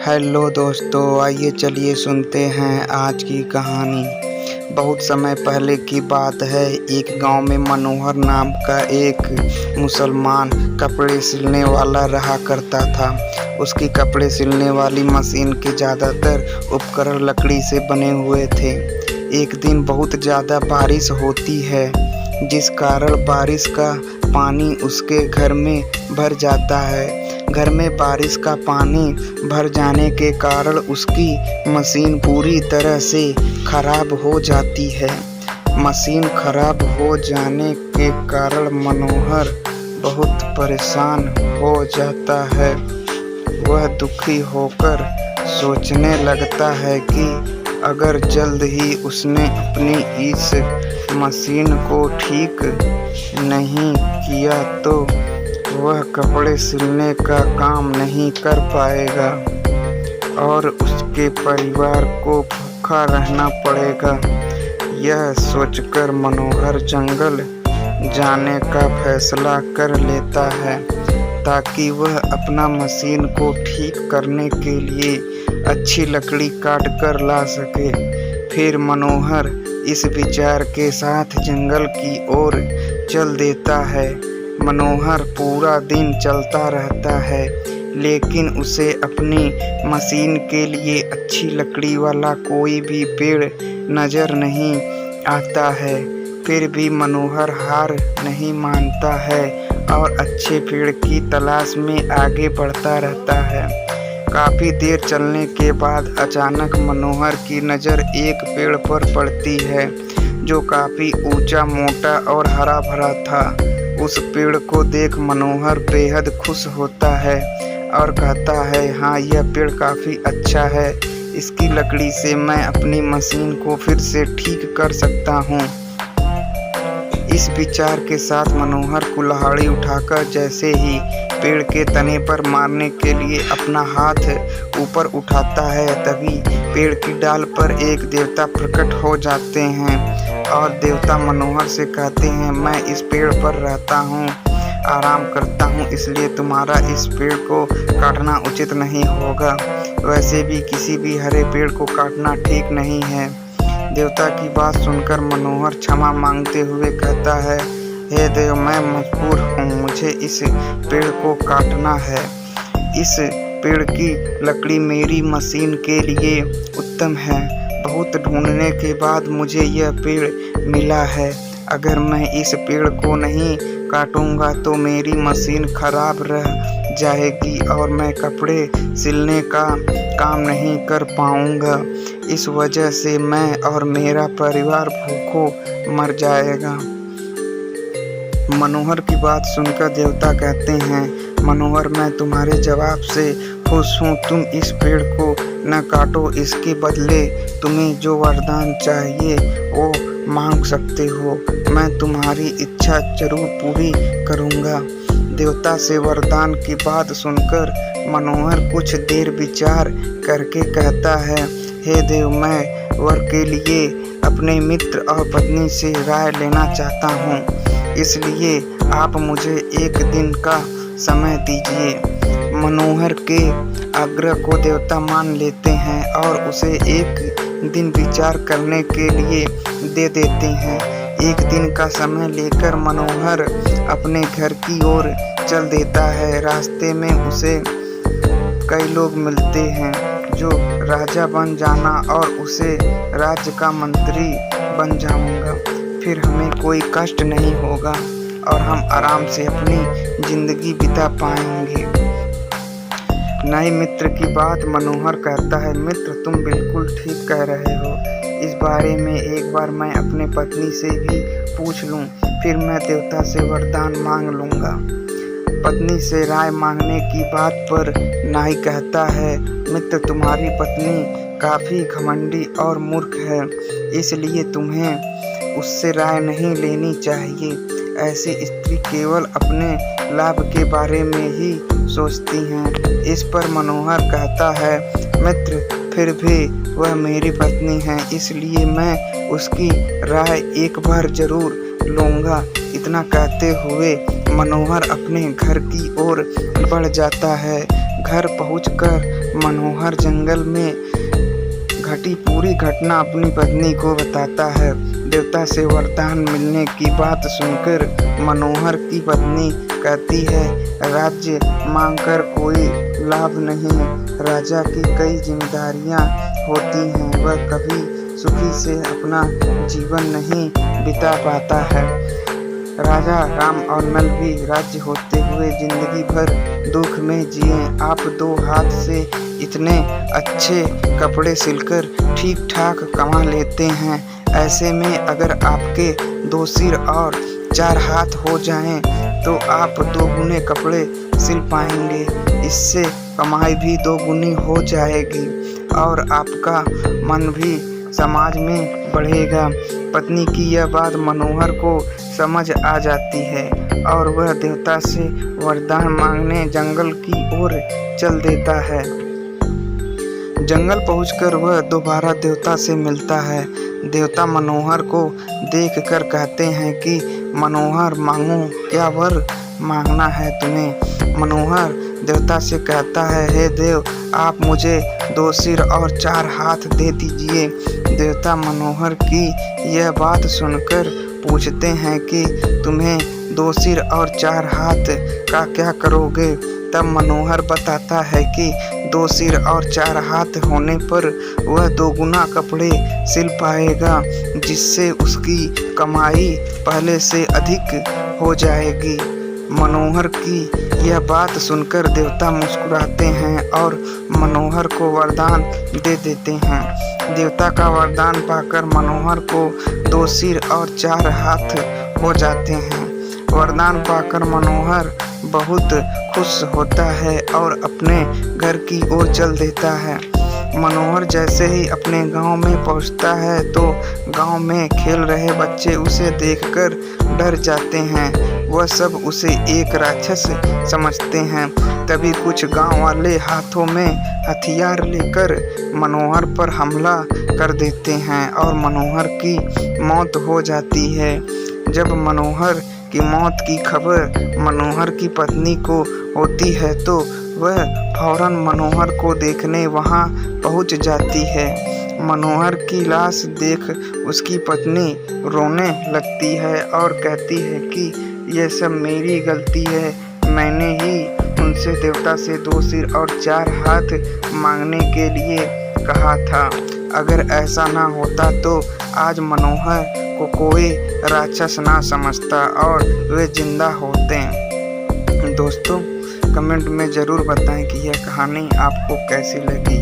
Hello दोस्तों, आइए चलिए सुनते हैं आज की कहानी। बहुत समय पहले की बात है। एक गांव में मनोहर नाम का एक मुसलमान कपड़े सिलने वाला रहा करता था। उसकी कपड़े सिलने वाली मशीन के ज़्यादातर उपकरण लकड़ी से बने हुए थे। एक दिन बहुत ज़्यादा बारिश होती है, जिस कारण बारिश का पानी उसके घर में भर जाता है। घर में बारिश का पानी भर जाने के कारण उसकी मशीन पूरी तरह से खराब हो जाती है। मशीन खराब हो जाने के कारण मनोहर बहुत परेशान हो जाता है। वह दुखी होकर सोचने लगता है कि अगर जल्द ही उसने अपनी इस मशीन को ठीक नहीं किया तो वह कपड़े सिलने का काम नहीं कर पाएगा और उसके परिवार को भूखा रहना पड़ेगा। यह सोचकर मनोहर जंगल जाने का फैसला कर लेता है ताकि वह अपना मशीन को ठीक करने के लिए अच्छी लकड़ी काट कर ला सके। फिर मनोहर इस विचार के साथ जंगल की ओर चल देता है। मनोहर पूरा दिन चलता रहता है, लेकिन उसे अपनी मशीन के लिए अच्छी लकड़ी वाला कोई भी पेड़ नज़र नहीं आता है। फिर भी मनोहर हार नहीं मानता है और अच्छे पेड़ की तलाश में आगे बढ़ता रहता है। काफ़ी देर चलने के बाद अचानक मनोहर की नज़र एक पेड़ पर पड़ती है, जो काफ़ी ऊंचा, मोटा और हरा भरा था। उस पेड़ को देख मनोहर बेहद खुश होता है और कहता है, हाँ, यह पेड़ काफ़ी अच्छा है। इसकी लकड़ी से मैं अपनी मशीन को फिर से ठीक कर सकता हूँ। इस विचार के साथ मनोहर कुल्हाड़ी उठाकर जैसे ही पेड़ के तने पर मारने के लिए अपना हाथ ऊपर उठाता है, तभी पेड़ की डाल पर एक देवता प्रकट हो जाते हैं और देवता मनोहर से कहते हैं, मैं इस पेड़ पर रहता हूँ, आराम करता हूँ, इसलिए तुम्हारा इस पेड़ को काटना उचित नहीं होगा। वैसे भी किसी भी हरे पेड़ को काटना ठीक नहीं है। देवता की बात सुनकर मनोहर क्षमा मांगते हुए कहता है, हे देव, मैं मजबूर हूँ, मुझे इस पेड़ को काटना है। इस पेड़ की लकड़ी मेरी मशीन के लिए उत्तम है। बहुत ढूंढने के बाद मुझे यह पेड़ मिला है। अगर मैं इस पेड़ को नहीं काटूंगा तो मेरी मशीन खराब रह जाएगी और मैं कपड़े सिलने का काम नहीं कर पाऊंगा। इस वजह से मैं और मेरा परिवार भूखों मर जाएगा। मनोहर की बात सुनकर देवता कहते हैं, मनोहर, मैं तुम्हारे जवाब से खुश हूँ। तुम इस पेड़ को न काटो, इसके बदले तुम्हें जो वरदान चाहिए वो मांग सकते हो। मैं तुम्हारी इच्छा जरूर पूरी करूँगा। देवता से वरदान की बात सुनकर मनोहर कुछ देर विचार करके कहता है, हे देव, मैं वर के लिए अपने मित्र और पत्नी से राय लेना चाहता हूँ, इसलिए आप मुझे एक दिन का समय दीजिए। मनोहर के आग्रह को देवता मान लेते हैं और उसे एक दिन विचार करने के लिए दे देते हैं। एक दिन का समय लेकर मनोहर अपने घर की ओर चल देता है। रास्ते में उसे कई लोग मिलते हैं जो राजा बन जाना और उसे राज्य का मंत्री बन जाऊंगा, फिर हमें कोई कष्ट नहीं होगा और हम आराम से अपनी जिंदगी बिता पाएंगे। नए मित्र की बात मनोहर कहता है, मित्र, तुम बिल्कुल ठीक कह रहे हो। इस बारे में एक बार मैं अपने पत्नी से भी पूछ लूं, फिर मैं देवता से वरदान मांग लूँगा। पत्नी से राय मांगने की बात पर नाई कहता है, मित्र, तुम्हारी पत्नी काफ़ी घमंडी और मूर्ख है, इसलिए तुम्हें उससे राय नहीं लेनी चाहिए। ऐसी स्त्री केवल अपने लाभ के बारे में ही सोचती हैं। इस पर मनोहर कहता है, मित्र, फिर भी वह मेरी पत्नी है, इसलिए मैं उसकी राय एक बार जरूर लूँगा। इतना कहते हुए मनोहर अपने घर की ओर बढ़ जाता है। घर पहुंचकर मनोहर जंगल में घटी पूरी घटना अपनी पत्नी को बताता है। देवता से वरदान मिलने की बात सुनकर मनोहर की पत्नी कहती है, राज्य मांगकर कोई लाभ नहीं। राजा की कई जिम्मेदारियां होती हैं, वह कभी सुखी से अपना जीवन नहीं बिता पाता है। राजा राम और नल भी राज्य होते हुए जिंदगी भर दुख में जिए। आप 2 हाथ से इतने अच्छे कपड़े सिलकर ठीक ठाक कमा लेते हैं। ऐसे में अगर आपके 2 सिर और 4 हाथ हो जाएं तो आप 2 गुने कपड़े सिल पाएंगे। इससे कमाई भी 2 गुनी हो जाएगी और आपका मन भी समाज में बढ़ेगा। पत्नी की यह बात मनोहर को समझ आ जाती है और वह देवता से वरदान मांगने जंगल की ओर चल देता है। जंगल पहुंचकर वह दोबारा देवता से मिलता है। देवता मनोहर को देखकर कहते हैं कि मनोहर मांगो, क्या वर मांगना है तुम्हें? मनोहर देवता से कहता है, हे देव, आप मुझे 2 सिर और 4 हाथ दे दीजिए। देवता मनोहर की यह बात सुनकर पूछते हैं कि तुम्हें 2 सिर और 4 हाथ का क्या करोगे? तब मनोहर बताता है कि 2 सिर और 4 हाथ होने पर वह 2 गुना कपड़े सिल पाएगा, जिससे उसकी कमाई पहले से अधिक हो जाएगी। मनोहर की यह बात सुनकर देवता मुस्कुराते हैं और मनोहर को वरदान दे देते हैं। देवता का वरदान पाकर मनोहर को 2 सिर और 4 हाथ हो जाते हैं। वरदान पाकर मनोहर बहुत खुश होता है और अपने घर की ओर चल देता है। मनोहर जैसे ही अपने गांव में पहुंचता है तो गांव में खेल रहे बच्चे उसे देखकर डर जाते हैं। वह सब उसे एक राक्षस समझते हैं। तभी कुछ गांव वाले हाथों में हथियार लेकर मनोहर पर हमला कर देते हैं और मनोहर की मौत हो जाती है। जब मनोहर की मौत की खबर मनोहर की पत्नी को होती है तो वह फौरन मनोहर को देखने वहां पहुंच जाती है। मनोहर की लाश देख उसकी पत्नी रोने लगती है और कहती है कि यह सब मेरी गलती है, मैंने ही उनसे देवता से 2 सिर और 4 हाथ मांगने के लिए कहा था। अगर ऐसा ना होता तो आज मनोहर को कोई राक्षस ना समझता और वे जिंदा होते। दोस्तों, कमेंट में ज़रूर बताएं कि यह कहानी आपको कैसी लगी।